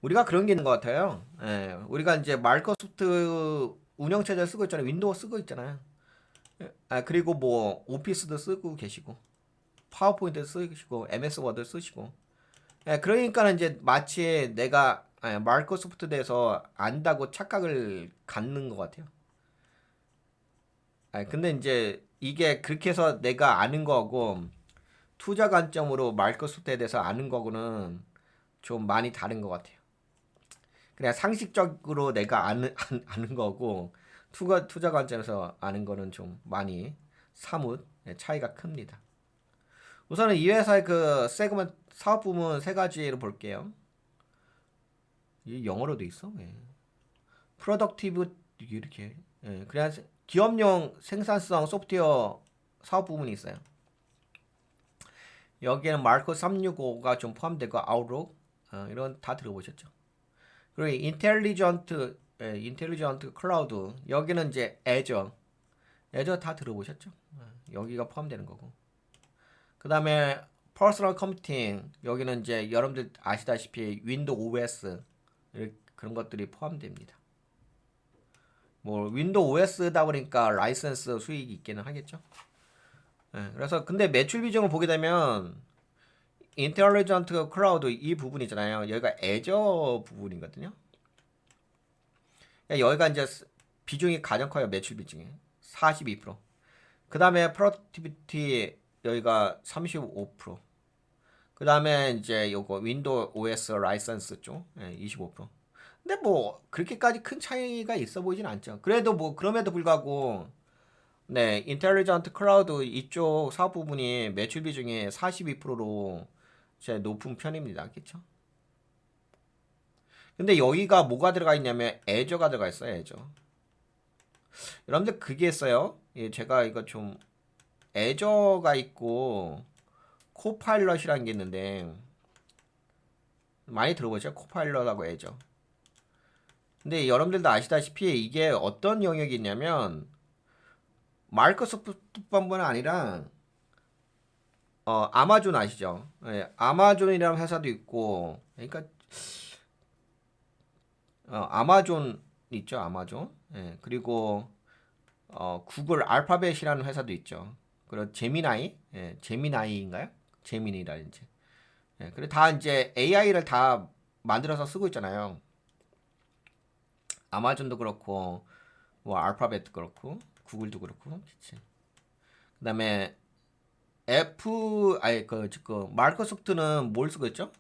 우리가 그런 게 있는 것 같아요. 예, 우리가 이제 마이크로소프트 운영체제 쓰고 있잖아요. 윈도우 쓰고 있잖아요. 그리고 뭐 오피스도 쓰고 계시고 파워포인트 쓰시고 MS 워드 쓰시고. 그러니까는 이제 마치 내가 마이크로소프트 대해서 안다고 착각을 갖는 것 같아요. 근데 이제 이게 그렇게 해서 내가 아는 거고 투자 관점으로 마이크로소프트에 대해서 아는 거고는 좀 많이 다른 것 같아요. 그냥 상식적으로 내가 아는 거고 투자 관점에서 아는 거는 좀 많이 사뭇 차이가 큽니다. 우선은 이 회사의 그 세그먼트 사업 부문 세 가지로 볼게요. 이 영어로도 있어. 프로덕티브 이렇게. 그래야 기업용 생산성 소프트웨어 사업 부문이 있어요. 여기에는 마르코 365가 좀 포함되고 아웃룩 이런 다 들어보셨죠. 그리고 인텔리전트 클라우드 여기는 이제 애저 다 들어보셨죠. 여기가 포함되는 거고. 그 다음에 퍼스널 컴퓨팅 여기는 이제 여러분들 아시다시피 윈도우 OS 그런 것들이 포함됩니다. 뭐 윈도우 OS다 보니까 라이선스 수익이 있기는 하겠죠. 그래서 근데 매출 비중을 보게 되면 인텔리전트 클라우드 이 부분이잖아요. 여기가 애저 부분이거든요. 여기가 이제 비중이 가장 커요. 매출 비중이 42%. 그 다음에 프로덕티비티 여기가 35%. 그 다음에 이제 요거 윈도우 OS 라이선스 쪽 25%. 근데 뭐 그렇게까지 큰 차이가 있어 보이진 않죠. 그래도 뭐 그럼에도 불구하고 네 인텔리전트 클라우드 이쪽 사업 부분이 매출 비중이 42%로 제 높은 편입니다. 그렇죠? 근데 여기가 뭐가 들어가 있냐면 애저가 들어가 있어요. 애저. 여러분들 그게 있어요. 제가 이거 좀 애저가 있고 코파일럿이라는 게 있는데 많이 들어보죠? 코파일럿하고 애저. 근데 여러분들도 아시다시피 이게 어떤 영역이 있냐면 마이크로소프트뿐만 아니라 아마존 아시죠? 아마존이라는 회사도 있고 그러니까 아마존 있죠? 아마존. 그리고 구글 알파벳이라는 회사도 있죠. 그리고 제미나이인가요? 제미니라든지. 그리고 다 이제 AI를 다 만들어서 쓰고 있잖아요. 아마존도 그렇고 뭐 알파벳도 그렇고 구글도 그렇고 그치. 그다음에 마이크로소프트는 뭘 쓰고 있죠?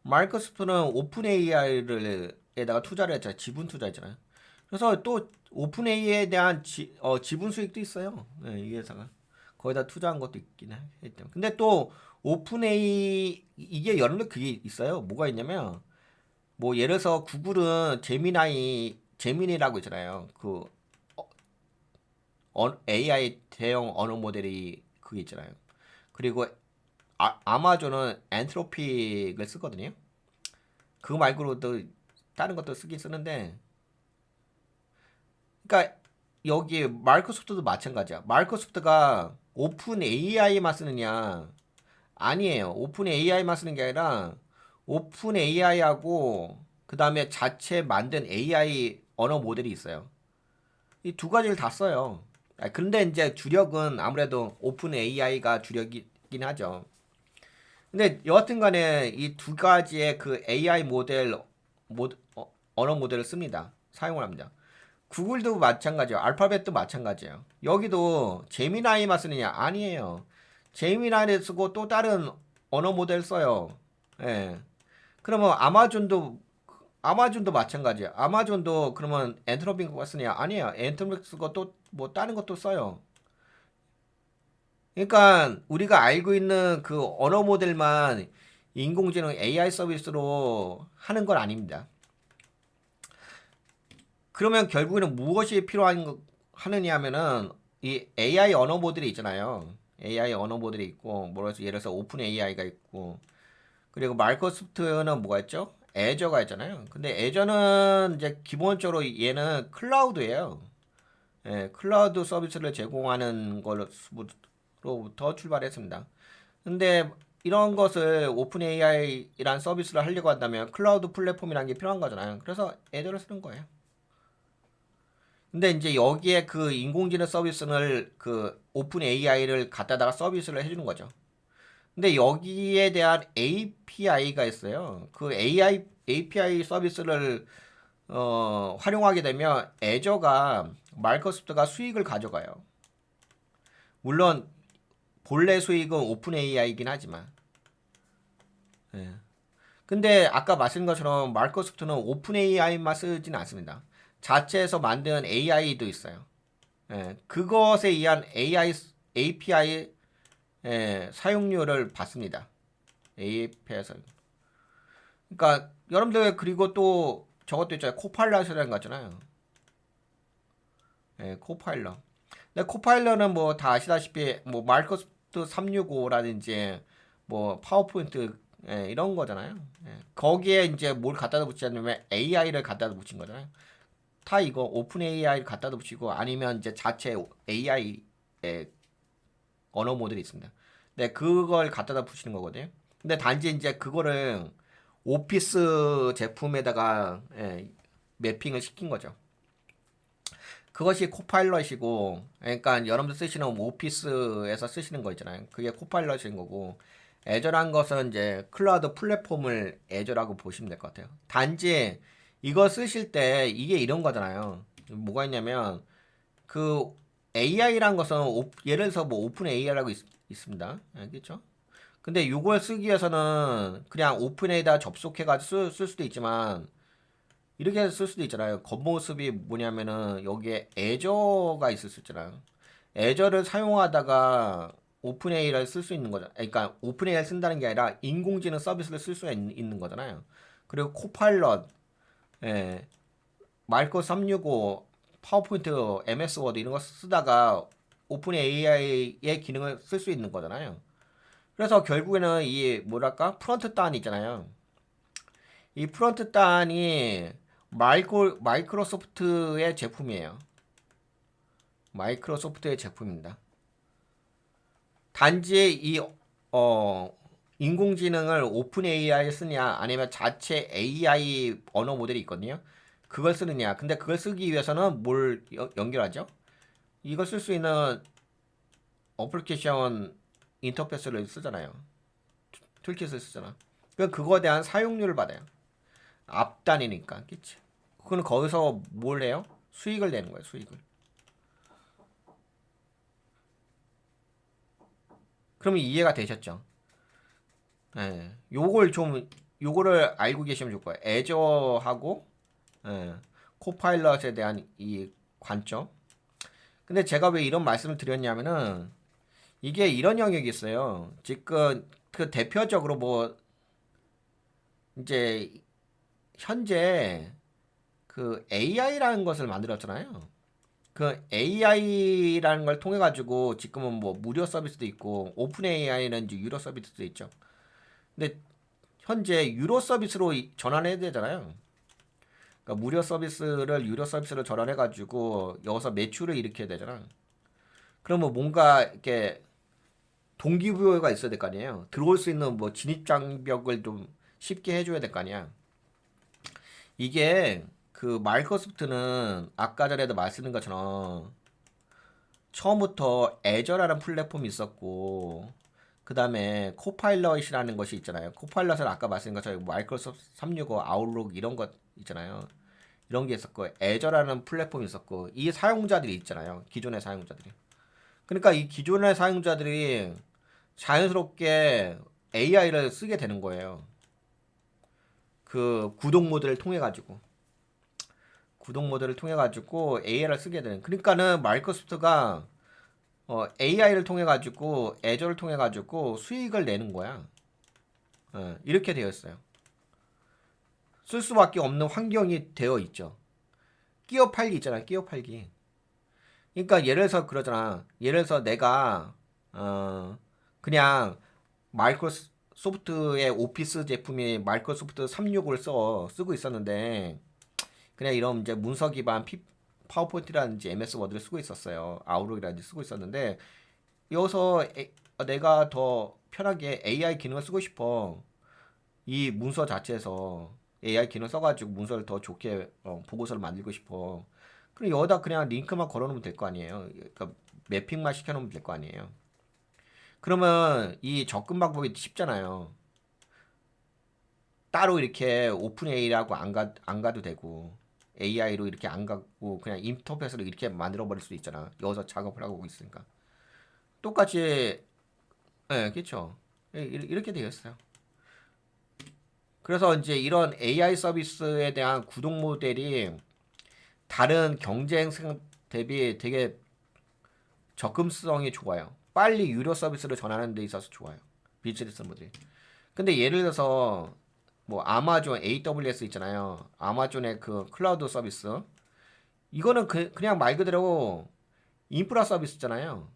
마이크로소프트는 오픈 AI를 에다가 투자를 했잖아요. 지분 투자했잖아요. 그래서 또 오픈 AI에 대한 지분 수익도 있어요. 이 회사가 거기다 투자한 것도 있긴 하기 때문에. 근데 또 오픈 AI 이게 여러분들 그게 있어요. 뭐가 있냐면 뭐 예를 들어서 구글은 제미니라고 있잖아요. 그 AI 대형 언어 모델이 그게 있잖아요. 그리고 아마존은 엔트로픽을 쓰거든요. 그거 말고도 다른 것도 쓰긴 쓰는데, 그러니까 여기 마이크로소프트도 마찬가지야. 마이크로소프트가 오픈 AI만 쓰느냐? 아니에요. 오픈 AI만 쓰는 게 아니라 오픈 AI하고 그 다음에 자체 만든 AI 언어 모델이 있어요. 이 두 가지를 다 써요. 근데 이제 주력은 아무래도 오픈 AI가 주력이긴 하죠. 근데 여하튼 간에 이 두 가지의 그 AI 언어 모델을 씁니다. 사용을 합니다. 구글도 마찬가지예요. 알파벳도 마찬가지예요. 여기도 제미나이만 쓰느냐? 아니에요. 제미나이를 쓰고 또 다른 언어 모델 써요. 예. 그러면 아마존도 마찬가지야. 아마존도 그러면 엔트로피가 쓰냐? 아니에요. 엔트로피 쓰고 또 뭐 다른 것도 써요. 그러니까 우리가 알고 있는 그 언어 모델만 인공지능 AI 서비스로 하는 건 아닙니다. 그러면 결국에는 무엇이 하느냐 하면은 이 AI 언어 모델이 있잖아요. AI 언어 모델이 있고 뭐라 해서 예를 들어서 오픈 AI가 있고 그리고 마이크로소프트는 뭐가 있죠? 애저가 있잖아요. 근데 애저는 이제 기본적으로 얘는 클라우드예요. 클라우드 서비스를 제공하는 걸로부터 출발했습니다. 근데 이런 것을 오픈 AI라는 서비스를 하려고 한다면 클라우드 플랫폼이라는 게 필요한 거잖아요. 그래서 애저를 쓰는 거예요. 근데 이제 여기에 그 인공지능 서비스를 그 오픈 AI를 갖다다가 서비스를 해주는 거죠. 근데 여기에 대한 API가 있어요. 그 API 서비스를 활용하게 되면 애저가 마이크로소프트가 수익을 가져가요. 물론 본래 수익은 오픈 AI이긴 하지만. 예. 근데 아까 말씀드린 것처럼 마이크로소프트는 오픈 AI만 쓰진 않습니다. 자체에서 만든 AI도 있어요. 예. 그것에 의한 API 사용료를 받습니다. API 사용. 그러니까 여러분들 그리고 또 저것도 있잖아요. 코파일럿이라는 거 있잖아요. 예, 코파일럿. 근데 코파일럿은 뭐 다 아시다시피 뭐 마이크로소프트 365라든지 뭐 파워포인트 이런 거잖아요. 예, 거기에 이제 뭘 갖다다 붙이냐면 AI를 갖다다 붙인 거잖아요. 다 이거 오픈 AI를 갖다다 붙이고 아니면 이제 자체 AI 언어 모델이 있습니다. 네, 그걸 갖다다 붙이는 거거든요. 근데 단지 이제 그거를 오피스 제품에다가 매핑을 시킨 거죠. 그것이 코파일럿이고, 그러니까 여러분들 쓰시는 오피스에서 쓰시는 거 있잖아요. 그게 코파일럿인 거고, 애저란 것은 이제 클라우드 플랫폼을 애저라고 보시면 될 것 같아요. 단지 이거 쓰실 때 이게 이런 거잖아요. 뭐가 있냐면 그 AI란 것은 예를 들어서 뭐 오픈 AI라고 있습니다. 알겠죠? 근데 이걸 쓰기 위해서는 그냥 오픈 AI에다 접속해가지고 쓸 수도 있지만 이렇게 쓸 수도 있잖아요. 겉모습이 뭐냐면은 여기에 애저가 있을 수 있잖아요. 애저를 사용하다가 오픈 AI를 쓸 수 있는 거죠. 그러니까 오픈 AI를 쓴다는 게 아니라 인공지능 서비스를 쓸 수 있는 거잖아요. 그리고 코파일럿, 예, 마이크로 365, 파워포인트, MS 워드 이런 거 쓰다가 오픈 AI의 기능을 쓸 수 있는 거잖아요. 그래서 결국에는 이 뭐랄까 프론트 단 있잖아요. 이 프론트 단이 마이크로소프트의 제품이에요. 마이크로소프트의 제품입니다. 단지 이 인공지능을 오픈 AI에 쓰냐 아니면 자체 AI 언어 모델이 있거든요. 그걸 쓰느냐. 근데 그걸 쓰기 위해서는 뭘 연결하죠? 이걸 쓸 수 있는 어플리케이션 인터페이스를 쓰잖아요. 툴킷을 쓰잖아. 그거에 대한 사용료를 받아요. 앞단이니까, 그치? 그건 거기서 뭘 해요? 수익을 내는 거예요, 수익을. 그러면 이해가 되셨죠? 예. 요거를 알고 계시면 좋을 거예요. 애저하고, 예, 코파일럿에 대한 이 관점. 근데 제가 왜 이런 말씀을 드렸냐면은, 이게 이런 영역이 있어요. 지금 그 대표적으로 뭐, 이제, 현재 그 AI라는 것을 만들었잖아요. 그 AI라는 걸 통해 가지고 지금은 뭐 무료 서비스도 있고 오픈 AI는 이제 유료 서비스도 있죠. 근데 현재 유료 서비스로 전환해야 되잖아요. 그러니까 무료 서비스를 유료 서비스로 전환해 가지고 여기서 매출을 일으켜야 되잖아. 그러면 뭔가 이렇게 동기부여가 있어야 될 거 아니에요. 들어올 수 있는 뭐 진입 장벽을 좀 쉽게 해줘야 될 거 아니야. 이게 그 마이크로소프트는 아까 전에도 말씀드린 것처럼 처음부터 애저라는 플랫폼이 있었고 그 다음에 코파일럿이라는 것이 있잖아요. 코파일럿은 아까 말씀드린 것처럼 마이크로소프트 365, 아웃룩 이런 것 있잖아요. 이런 게 있었고 애저라는 플랫폼이 있었고 이 사용자들이 있잖아요. 기존의 사용자들이. 그러니까 이 기존의 사용자들이 자연스럽게 AI를 쓰게 되는 거예요. 그 구독 모드를 통해 가지고 AI를 쓰게 되는. 그러니까는 마이크로소프트가 AI를 통해 가지고 애저를 통해 가지고 수익을 내는 거야. 이렇게 되어 있어요. 쓸 수밖에 없는 환경이 되어 있죠. 끼어 팔기 있잖아. 끼어 팔기. 그러니까 예를 들어서 그러잖아. 예를 들어서 내가 그냥 마이크로소프트의 오피스 제품이 마이크로소프트 365를 쓰고 있었는데 그냥 이런 이제 문서 기반 파워포인트라든지 MS 워드를 쓰고 있었어요. 아웃룩이라든지 쓰고 있었는데 여기서 내가 더 편하게 AI 기능을 쓰고 싶어. 이 문서 자체에서 AI 기능 써가지고 문서를 더 좋게 보고서를 만들고 싶어. 그럼 여기다 그냥 링크만 걸어놓으면 될 거 아니에요. 그러니까 매핑만 시켜놓으면 될 거 아니에요. 그러면 이 접근 방법이 쉽잖아요. 따로 이렇게 오픈 AI라고 안 가도 되고 AI로 이렇게 안 가고 그냥 인터페이스로 이렇게 만들어 버릴 수도 있잖아. 여기서 작업을 하고 있으니까. 똑같이 예, 그렇죠. 이렇게 되어 있어요. 그래서 이제 이런 AI 서비스에 대한 구독 모델이 다른 경쟁 대비 되게 접근성이 좋아요. 빨리 유료 서비스로 전하는 데 있어서 좋아요. 비즈니스 모델이. 근데 예를 들어서 뭐 아마존 AWS 있잖아요. 아마존의 그 클라우드 서비스. 이거는 그냥 말 그대로 인프라 서비스잖아요.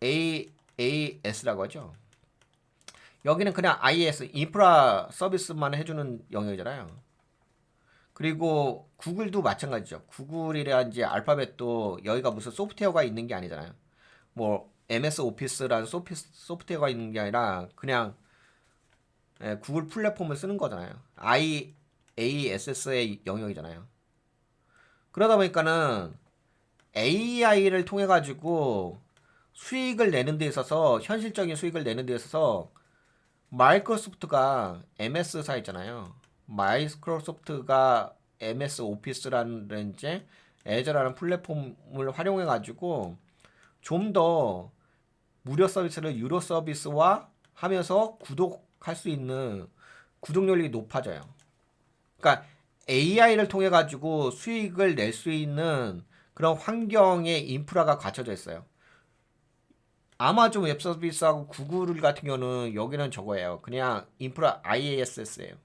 IaaS라고 하죠. 여기는 그냥 IaaS 인프라 서비스만 해주는 영역이잖아요. 그리고 구글도 마찬가지죠. 구글이라든지 알파벳도 여기가 무슨 소프트웨어가 있는 게 아니잖아요. 뭐 MS 오피스라는 소프트웨어가 있는 게 아니라 그냥 구글 플랫폼을 쓰는 거잖아요. IaaS의 영역이잖아요. 그러다 보니까는 AI를 통해 가지고 수익을 내는 데 있어서 현실적인 수익을 내는 데 있어서 마이크로소프트가 MS사 있잖아요. 마이크로소프트가 MS 오피스라는 이제 애저라는 플랫폼을 활용해 가지고 좀 더 무료 서비스를 유료 서비스화 하면서 구독할 수 있는 구독률이 높아져요. 그러니까 AI를 통해 가지고 수익을 낼 수 있는 그런 환경의 인프라가 갖춰져 있어요. 아마존 웹 서비스하고 구글 같은 경우는 여기는 저거예요. 그냥 인프라 IaaS예요.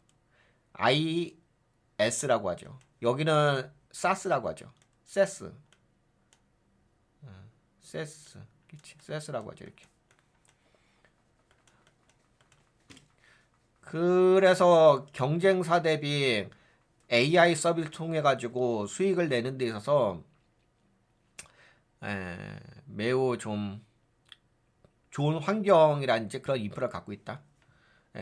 IS라고 하죠. 여기는 SaaS라고 하죠. SaaS. SaaS. 그치? SaaS라고 하죠. 이렇게. 그래서 경쟁사 대비 AI 서비스 통해 가지고 수익을 내는 데 있어서 매우 좀 좋은 환경이라든지 그런 인프라를 갖고 있다.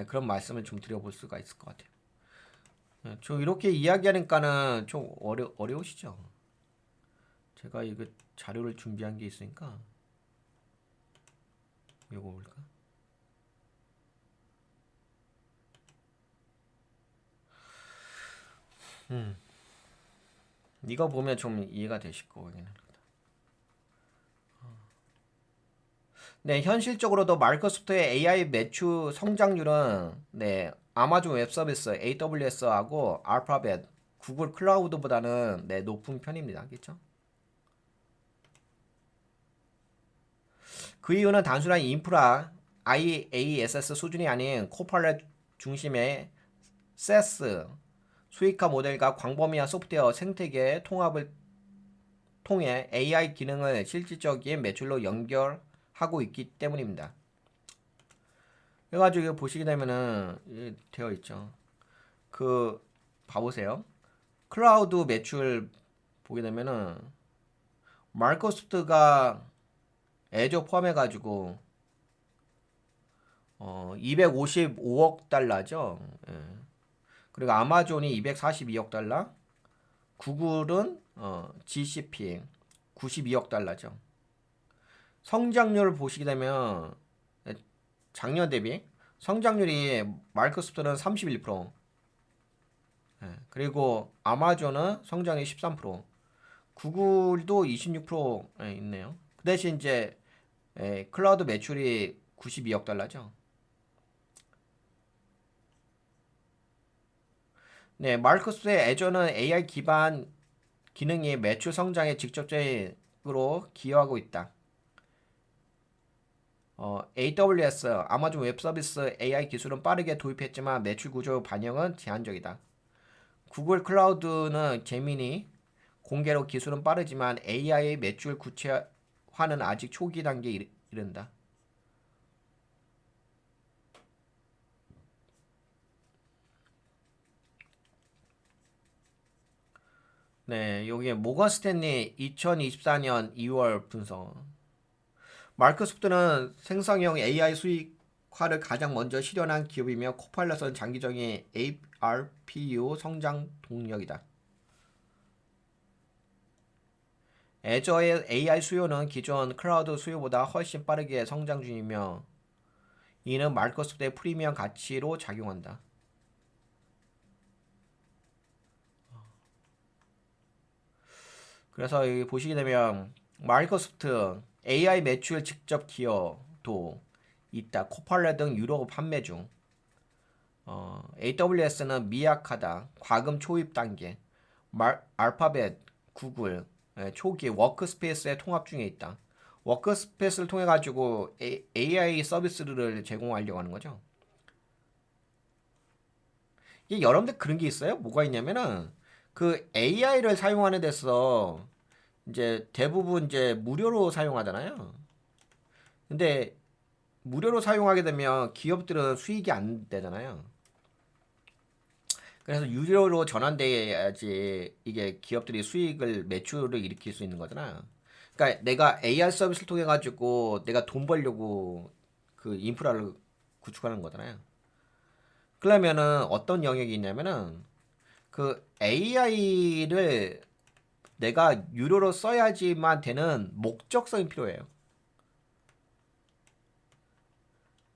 그런 말씀을 좀 드려볼 수가 있을 것 같아요. 좀 이렇게 이야기하니까는 좀 어려우시죠? 제가 이거 자료를 준비한 게 있으니까 이거 볼까? 이거 보면 좀 이해가 되실 거긴 합니다. 네, 현실적으로도 마이크로소프트의 AI 매출 성장률은 네, 아마존 웹 서비스 AWS하고 알파벳, 구글 클라우드보다는 네, 높은 편입니다. 그렇죠? 그 이유는 단순한 인프라 IaaS 수준이 아닌 코팔렛 중심의 SaaS 수익화 모델과 광범위한 소프트웨어 생태계 통합을 통해 AI 기능을 실질적인 매출로 연결하고 있기 때문입니다. 그래가지고 보시게 되면은 되어 있죠. 그 봐보세요. 클라우드 매출 보게 되면은 마이크로소프트가 애저 포함해가지고 255억 달러죠. 예. 그리고 아마존이 242억 달러, 구글은 GCP 92억 달러죠. 성장률을 보시게 되면 작년 대비 성장률이 마이크로소프트는 31%, 그리고 아마존은 성장이 13%, 구글도 26% 있네요. 그 대신 이제 클라우드 매출이 92억 달러죠. 네, 마이크로소프트의 애저는 AI 기반 기능이 매출 성장에 직접적으로 기여하고 있다. AWS, 아마존 웹 서비스 AI 기술은 빠르게 도입했지만 매출 구조 반영은 제한적이다. 구글 클라우드는 제미니 공개로 기술은 빠르지만 AI 매출 구체화는 아직 초기 단계에 이른다. 네, 여기 모건 스탠리 2024년 2월 분석. 마이크로소프트는 생성형 AI 수익화를 가장 먼저 실현한 기업이며 코파일럿은 장기적인 ARPU 성장 동력이다. 애저의 AI 수요는 기존 클라우드 수요보다 훨씬 빠르게 성장 중이며 이는 마이크로소프트의 프리미엄 가치로 작용한다. 그래서 여기 보시게 되면 마이크로소프트 AI 매출 직접 기여도 있다. 코팔렛 등 유료 판매 중. AWS는 미약하다. 과금 초입 단계. 알파벳, 구글 초기 워크스페이스의 통합 중에 있다. 워크스페이스를 통해 가지고 AI 서비스를 제공하려고 하는 거죠. 이게 여러분들 그런 게 있어요? 뭐가 있냐면은 그 AI를 사용하는 데서 이제 대부분 이제 무료로 사용하잖아요. 근데 무료로 사용하게 되면 기업들은 수익이 안 되잖아요. 그래서 유료로 전환돼야지 이게 기업들이 수익을 매출을 일으킬 수 있는 거잖아. 그러니까 내가 AR 서비스를 통해 가지고 내가 돈 벌려고 그 인프라를 구축하는 거잖아요. 그러면은 어떤 영역이 있냐면은 그 AI를 내가 유료로 써야지만 되는 목적성이 필요해요.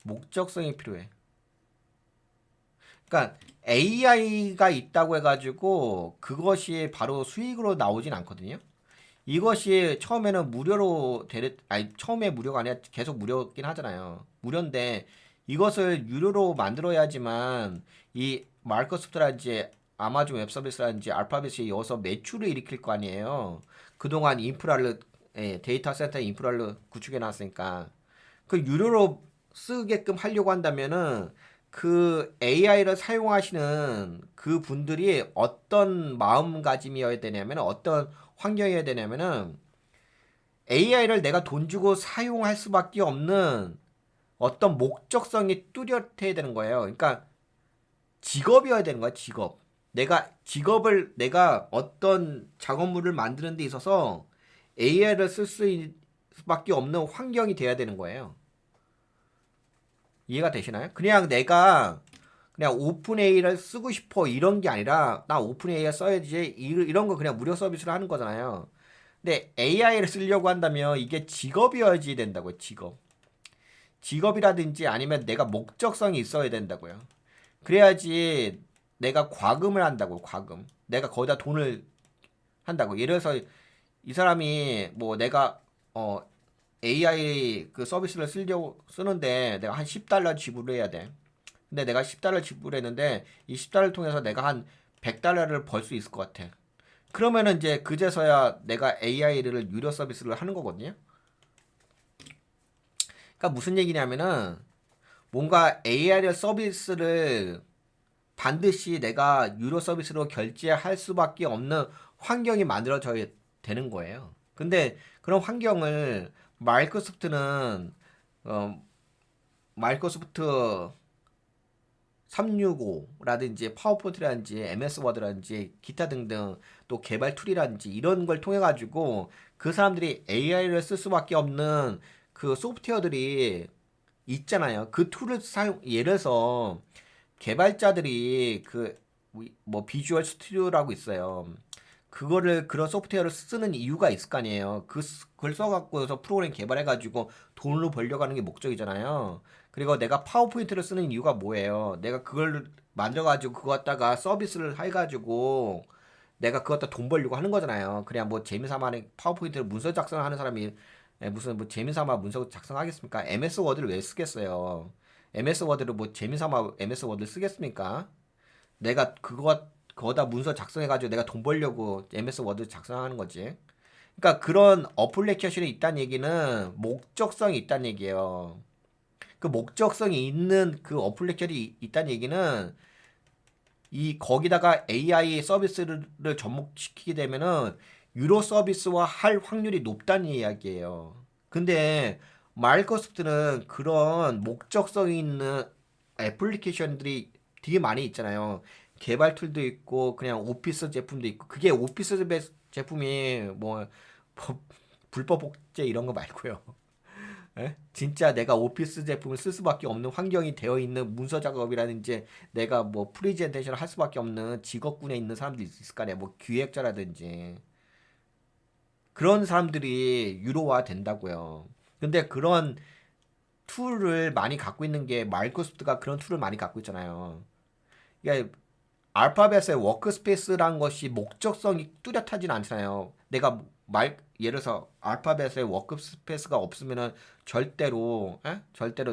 목적성이 필요해. 그러니까 AI가 있다고 해가지고 그것이 바로 수익으로 나오진 않거든요. 이것이 처음에는 아니 처음에 무료가 아니라 계속 무료긴 하잖아요. 무료인데 이것을 유료로 만들어야지만 이 마이크로소프트라든지 아마존 웹서비스라든지 알파벳이 여기서 매출을 일으킬 거 아니에요. 그동안 데이터 센터 인프라를 구축해 놨으니까 그 유료로 쓰게끔 하려고 한다면은 그 AI를 사용하시는 그 분들이 어떤 마음가짐이어야 되냐면 어떤 환경이어야 되냐면은 AI를 내가 돈 주고 사용할 수밖에 없는 어떤 목적성이 뚜렷해야 되는 거예요. 그러니까 직업이어야 되는 거야, 직업. 내가 어떤 작업물을 만드는 데 있어서 AI를 쓸 수밖에 없는 환경이 돼야 되는 거예요. 이해가 되시나요? 그냥 오픈 AI를 쓰고 싶어 이런 게 아니라 나 오픈 AI 써야지 이런 거 그냥 무료 서비스를 하는 거잖아요. 근데 AI를 쓰려고 한다면 이게 직업이어야지 된다고요. 직업이라든지 아니면 내가 목적성이 있어야 된다고요. 그래야지 내가 과금을 한다고 과금. 내가 거기다 돈을 한다고. 예를 들어서 이 사람이 뭐 내가 AI 그 서비스를 쓰는데 내가 한 10달러 지불을 해야 돼. 근데 내가 10달러 지불했는데 이 10달러를 통해서 내가 한 100달러를 벌 수 있을 것 같아. 그러면은 이제 그제서야 내가 AI를 유료 서비스를 하는 거거든요. 그러니까 무슨 얘기냐면은 뭔가 AI 서비스를 반드시 내가 유료 서비스로 결제할 수밖에 없는 환경이 만들어져야 되는 거예요. 근데 그런 환경을 마이크로소프트는 어, 마이크로소프트 365라든지 파워포인트라든지 MS 워드라든지 기타 등등 또 개발 툴이라든지 이런 걸 통해 가지고 그 사람들이 AI를 쓸 수밖에 없는 그 소프트웨어들이 있잖아요. 그 툴을 예를 들어서 개발자들이 그 뭐 비주얼 스튜디오라고 있어요. 그런 소프트웨어를 쓰는 이유가 있을 거 아니에요. 그걸 써갖고서 프로그램 개발해가지고 돈을 벌려고 하는 게 목적이잖아요. 그리고 내가 파워포인트를 쓰는 이유가 뭐예요? 내가 그걸 만들어가지고 그거 갖다가 서비스를 해가지고 내가 그거 갖다 돈 벌려고 하는 거잖아요. 그냥 뭐 재미삼아 파워포인트를 문서 작성하는 사람이 무슨 뭐 재미삼아 문서 작성하겠습니까? MS 워드를 왜 쓰겠어요? MS 워드를 뭐 재미삼아 MS 워드를 쓰겠습니까? 내가 그거다 문서 작성해가지고 내가 돈 벌려고 MS 워드 작성하는 거지. 그러니까 그런 어플리케이션이 있다는 얘기는 목적성이 있다는 얘기예요. 그 목적성이 있는 그 어플리케이션이 있다는 얘기는 이 거기다가 AI 서비스를 접목시키게 되면은 유료 서비스화 할 확률이 높다는 이야기예요. 근데 마이크로소프트는 그런 목적성이 있는 애플리케이션들이 되게 많이 있잖아요. 개발 툴도 있고 그냥 오피스 제품도 있고 그게 오피스 제품이 뭐 불법 복제 이런 거 말고요. 예? 진짜 내가 오피스 제품을 쓸 수밖에 없는 환경이 되어 있는 문서 작업이라든지 내가 뭐 프리젠테이션을 할 수밖에 없는 직업군에 있는 사람들이 있을 거 아니야. 뭐 기획자라든지 그런 사람들이 유료화 된다고요. 근데 그런 툴을 많이 갖고 있는 게 마이크로소프트가 그런 툴을 많이 갖고 있잖아요. 그러니까 알파벳의 워크스페이스라는 것이 목적성이 뚜렷하진 않잖아요. 내가 예를 들어서 알파벳의 워크스페이스가 없으면은 절대로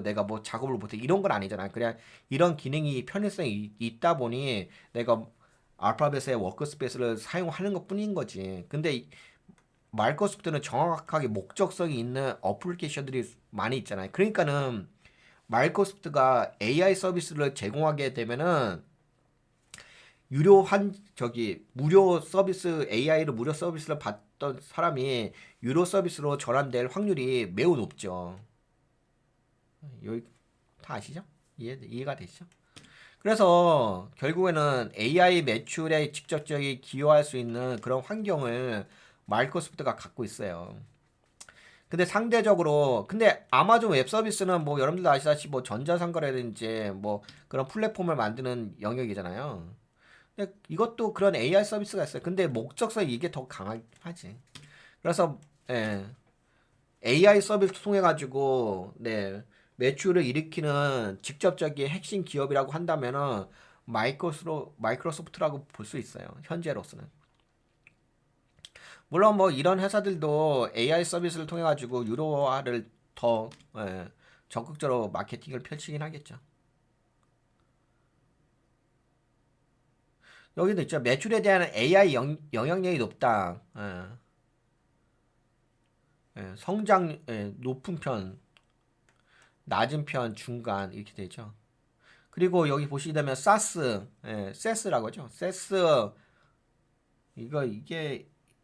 내가 뭐 작업을 못해 이런 건 아니잖아요. 그냥 이런 기능이 편의성이 있다 보니 내가 알파벳의 워크스페이스를 사용하는 것뿐인 거지. 근데 마이크로소프트는 정확하게 목적성이 있는 어플리케이션들이 많이 있잖아요. 그러니까는 마이크로소프트가 AI 서비스를 제공하게 되면은 무료 서비스 AI를 무료 서비스를 받던 사람이 유료 서비스로 전환될 확률이 매우 높죠. 여기 다 아시죠? 이해가 되시죠? 그래서 결국에는 AI 매출에 직접적인 기여할 수 있는 그런 환경을 마이크로소프트가 갖고 있어요. 근데 상대적으로 근데 아마존 웹 서비스는 뭐 여러분들도 아시다시피 뭐 전자상거래라든지 뭐 그런 플랫폼을 만드는 영역이잖아요. 근데 이것도 그런 AI 서비스가 있어요. 근데 목적성이 이게 더 강하지. 그래서 예, AI 서비스 통해 가지고 매출을 일으키는 직접적인 핵심 기업이라고 한다면은 마이크로소프트라고 볼 수 있어요. 현재로서는. 물론 뭐 이런 회사들도 AI 서비스를 통해 가지고 유료화를 더 적극적으로 마케팅을 펼치긴 하겠죠. 여기도 있죠. 매출에 대한 AI 영향력이 높다. 성장 높은 편, 낮은 편, 중간 이렇게 되죠. 그리고 여기 보시게 되면 사스, 세스라고 하죠. 세스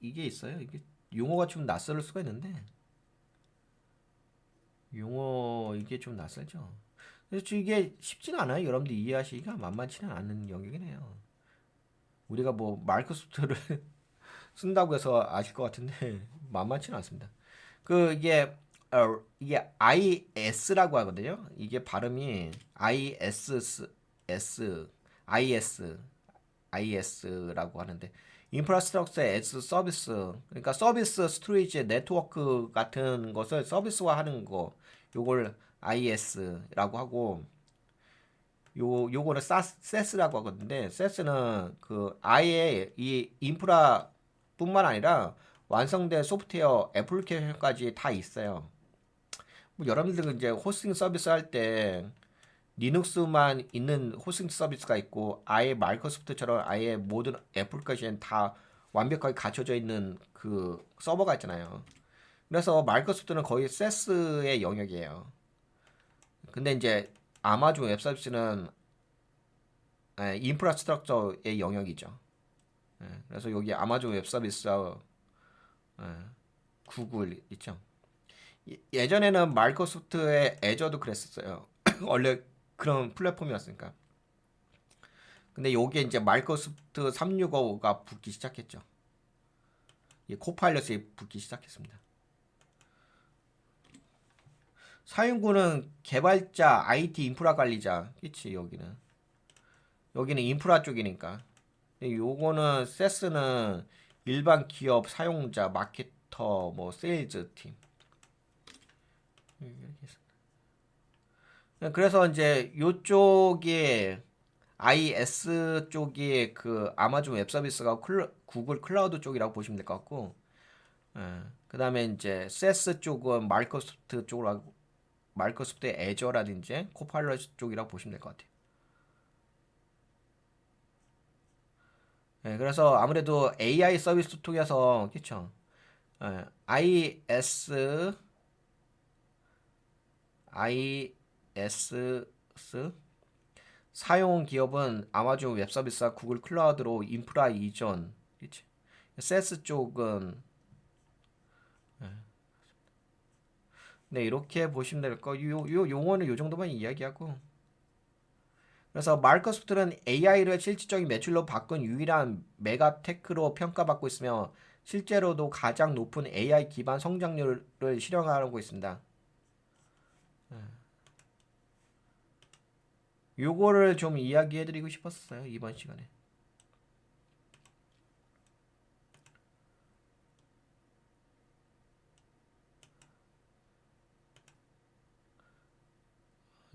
이게 있어요. 이게 용어가 좀 낯설 수가 있는데 용어 이게 좀 낯설죠. 그래서 이게 쉽지는 않아요. 여러분들 이해하시기가 만만치는 않은 영역이긴 해요. 우리가 뭐 마이크로소프트를 쓴다고 해서 아실 것 같은데 만만치는 않습니다. 이게 IS라고 하거든요. 이게 발음이 IS IS라고 하는데 인프라스트럭처 애즈 서비스 그러니까 서비스 스토리지 네트워크 같은 것을 서비스화하는 거 요걸 IS라고 하고 요거는 세스라고 하거든요. 세스는 그 아예 이 인프라뿐만 아니라 완성된 소프트웨어 애플리케이션까지 다 있어요. 뭐 여러분들 이제 호스팅 서비스 할 때 리눅스만 있는 호스팅 서비스가 있고 아예 마이크로소프트처럼 아예 모든 애플리케이션 다 완벽하게 갖춰져 있는 그 서버가 있잖아요. 그래서 마이크로소프트는 거의 세스의 영역이에요. 근데 이제 아마존 웹 서비스는 인프라스트럭처의 영역이죠. 그래서 여기 아마존 웹 서비스, 구글 있죠. 예전에는 마이크로소프트의 애저도 그랬었어요. 원래 그런 플랫폼이었으니까. 근데 요게 이제 마이크로소프트 365가 붙기 시작했죠. 코파일럿이 붙기 시작했습니다. 사용구는 개발자, IT 인프라 관리자. 그치, 여기는 인프라 쪽이니까. 요거는 세스는 일반 기업 사용자, 마케터, 뭐 세일즈 팀. 그래서 이제 요쪽에 IS 쪽이 그 아마존 웹 서비스가 구글 클라우드 쪽이라고 보시면 될 것 같고, 그다음에 이제 세스 쪽은 마이크로소프트의 애저라든지 코파일럿 쪽이라고 보시면 될 것 같아요. 그래서 아무래도 AI 서비스 통해서 그렇죠. IS IS 사용 기업은 아마존 웹 서비스와 구글 클라우드로 인프라 이전. 그치? 세스 쪽은 네 이렇게 보시면 될 거. 요 용어는 요 정도만 이야기하고 그래서 마이크로소프트는 AI를 실질적인 매출로 바꾼 유일한 메가테크로 평가받고 있으며 실제로도 가장 높은 AI 기반 성장률을 실현하고 있습니다. 요거를 좀 이야기해드리고 싶었어요, 이번 시간에.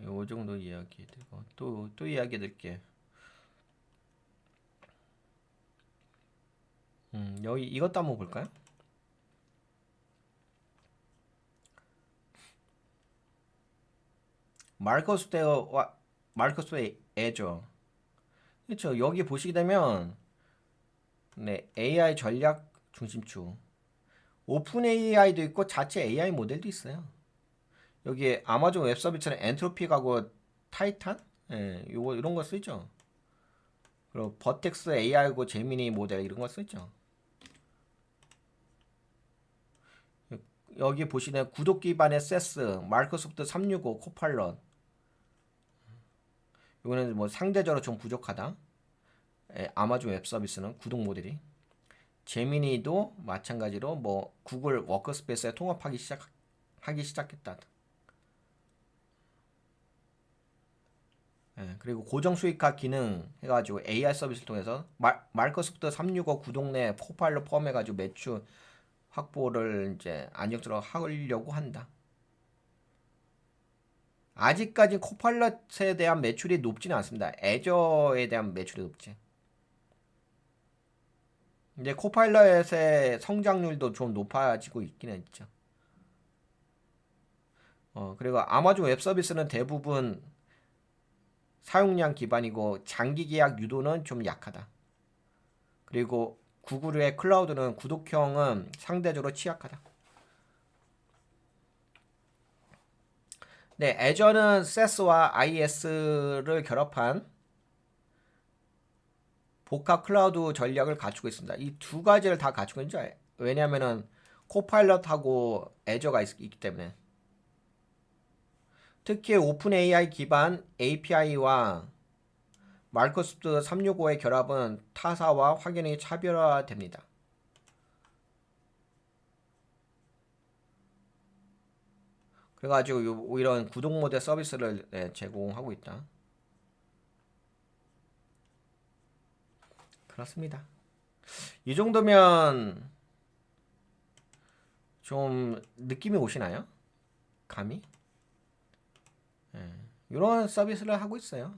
요 정도 이야기해드리고 또 이야기해드릴게. 여기 이것도 한번 볼까요? 마이크로소프트의 애저. 그렇죠. 여기 보시게 되면 네, AI 전략 중심축. 오픈 AI도 있고 자체 AI 모델도 있어요. 여기 아마존 웹 서비스는 엔트로픽하고 타이탄? 예, 요거 이런 거 쓰죠. 그리고 버텍스 AI고 제미니 모델 이런 거 쓰죠. 여기 보시는 구독 기반의 세스, 마이크로소프트 365 코팔럿. 이거는 뭐 상대적으로 좀 부족하다. 예, 아마존 웹 서비스는 구독 모델이. 제미니도 마찬가지로 뭐 구글 워크스페이스에 하기 시작했다. 예, 그리고 고정 수익화 기능 해가지고 AI 서비스를 통해서 마이크로소프트 365 구독 내 코파일럿 포함해가지고 매출 확보를 이제 안정적으로 하려고 한다. 아직까지 코파일럿에 대한 매출이 높지는 않습니다. 애저에 대한 매출이 높지. 이제 코파일럿의 성장률도 좀 높아지고 있기는 있죠. 그리고 아마존 웹 서비스는 대부분 사용량 기반이고 장기 계약 유도는 좀 약하다. 그리고 구글의 클라우드는 구독형은 상대적으로 취약하다. 네, 애저는 SES와 IS를 결합한 복합 클라우드 전략을 갖추고 있습니다. 이 두 가지를 다 갖추고 있죠. 왜냐하면은 코파일럿하고 애저가 있기 때문에. 특히 오픈 AI 기반 API와 마이크로소프트 365의 결합은 타사와 확연히 차별화됩니다. 그래가지고 이런 구독 모델 서비스를 제공하고 있다. 그렇습니다. 이 정도면 좀 느낌이 오시나요? 감이? 이런 서비스를 하고 있어요.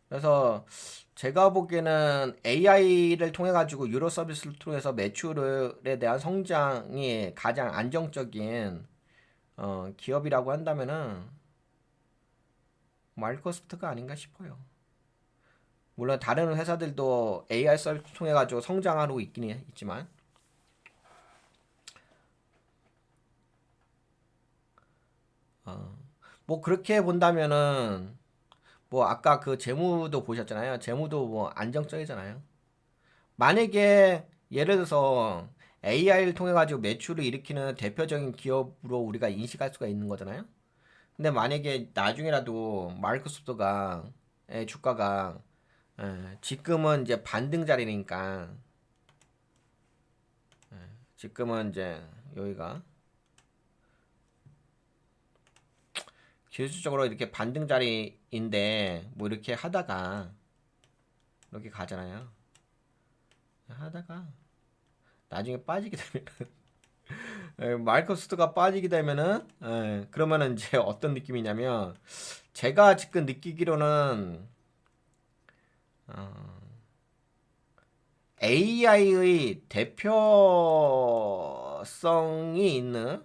그래서 제가 보기에는 AI를 통해 가지고 유료 서비스를 통해서 매출에 대한 성장이 가장 안정적인 기업이라고 한다면은 마이크로소프트가 아닌가 싶어요. 물론 다른 회사들도 AI 서비스 통해 가지고 성장하고 있긴 있지만 뭐 그렇게 본다면은 뭐 아까 그 재무도 보셨잖아요. 재무도 뭐 안정적이잖아요. 만약에 예를 들어서 AI를 통해 가지고 매출을 일으키는 대표적인 기업으로 우리가 인식할 수가 있는 거잖아요. 근데 만약에 나중에라도 마이크로소프트가 주가가 지금은 이제 반등 자리니까 지금은 이제 여기가 기술적으로 이렇게 반등 자리인데 뭐 이렇게 하다가 이렇게 가잖아요. 하다가 나중에 빠지게 되면 마이크로소프트가 빠지게 되면은 그러면은 이제 어떤 느낌이냐면 제가 지금 느끼기로는 AI의 대표성이 있는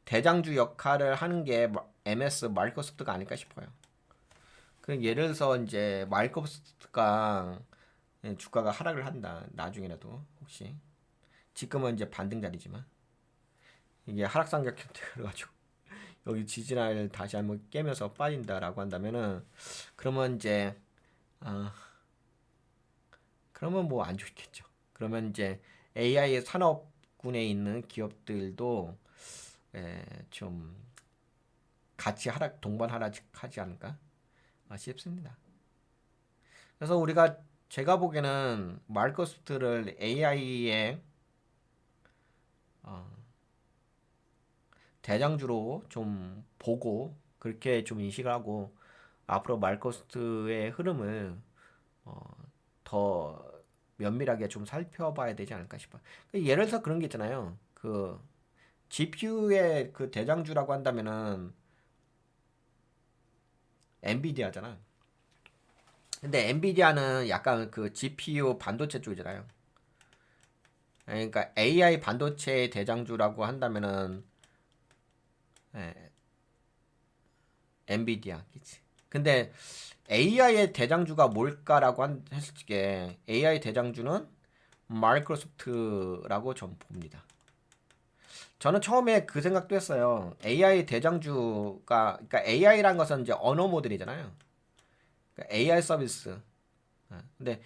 대장주 역할을 하는 게 MS 마이크로소프트가 아닐까 싶어요. 그 예를 들어서 이제 마이크로소프트가 주가가 하락을 한다. 나중에라도 혹시 지금은 이제 반등 자리지만 이게 하락상격 형태로 가지고 여기 지지라인을 다시 한번 깨면서 빠진다라고 한다면은 그러면 이제 어, 그러면 뭐 안 좋겠죠. 그러면 이제 AI 산업군에 있는 기업들도 좀 같이 하락 동반 하락하지 않을까? 쉽습니다. 그래서 제가 보기에는 마이크로소프트를 AI의 대장주로 좀 보고 그렇게 좀 인식을 하고 앞으로 마이크로소프트의 흐름을 더 면밀하게 좀 살펴봐야 되지 않을까 싶어요. 예를 들어서 그런 게 있잖아요. 그 GPU의 그 대장주라고 한다면은 엔비디아잖아. 근데 엔비디아는 약간 그 GPU 반도체 쪽이잖아요. 그러니까 AI 반도체의 대장주라고 한다면은 예, 엔비디아, 그치? 근데 AI의 대장주가 뭘까라고 했을 때 AI 대장주는 마이크로소프트라고 전 봅니다. 저는 처음에 그 생각도 했어요. AI 대장주가 그러니까 AI라는 것은 이제 언어 모델이잖아요. 그러니까 AI 서비스. 근데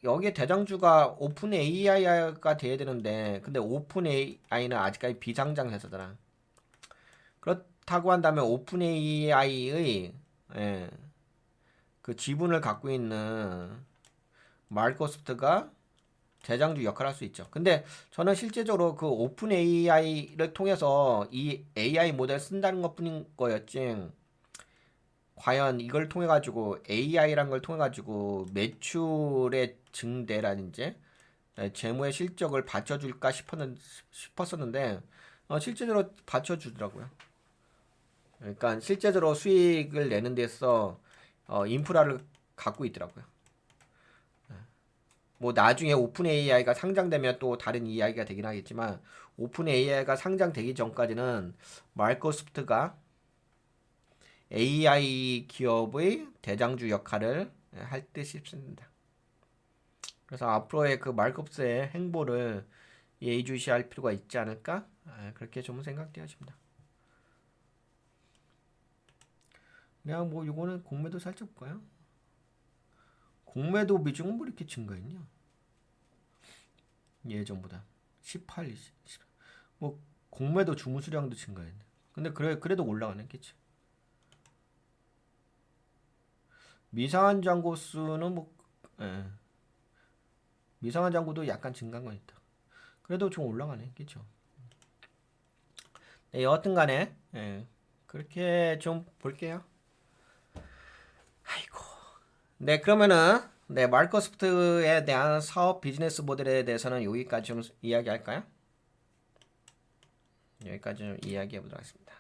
여기에 대장주가 오픈 AI가 돼야 되는데 근데 오픈 AI는 아직까지 비상장 회사잖아. 그렇다고 한다면 오픈 AI의 그 지분을 갖고 있는 마이크로소프트가 대장주 역할을 할 수 있죠. 근데 저는 실제적으로 그 오픈 AI를 통해서 이 AI 모델 쓴다는 것뿐인 거였지. 과연 이걸 통해 가지고 AI란 걸 통해 가지고 매출의 증대라든지 재무의 실적을 받쳐줄까 싶었었는데 실제적으로 받쳐주더라고요. 그러니까 실제적으로 수익을 내는 데서 인프라를 갖고 있더라고요. 뭐 나중에 오픈 AI가 상장되면 또 다른 이야기가 되긴 하겠지만 오픈 AI가 상장되기 전까지는 마이크로소프트가 AI 기업의 대장주 역할을 할 듯 싶습니다. 그래서 앞으로의 그 마이크로소프트의 행보를 예의주시할 필요가 있지 않을까? 그렇게 좀 생각되어집니다. 그냥 뭐 이거는 공매도 살짝 볼까요? 공매도 비중은 뭐 이렇게 증가했냐? 예전보다 18, 20, 뭐 공매도 주문 수량도 증가했네. 근데 그래도 올라가는 겠지. 미상한 잔고 수는 뭐 예. 미상한 잔고도 약간 증가한 건 있다. 그래도 좀 올라가네, 그죠? 네, 여하튼간에 그렇게 좀 볼게요. 아이고. 네, 그러면은 마이크로소프트에 대한 사업 비즈니스 모델에 대해서는 여기까지 좀 이야기할까요? 여기까지 좀 이야기해 보도록 하겠습니다.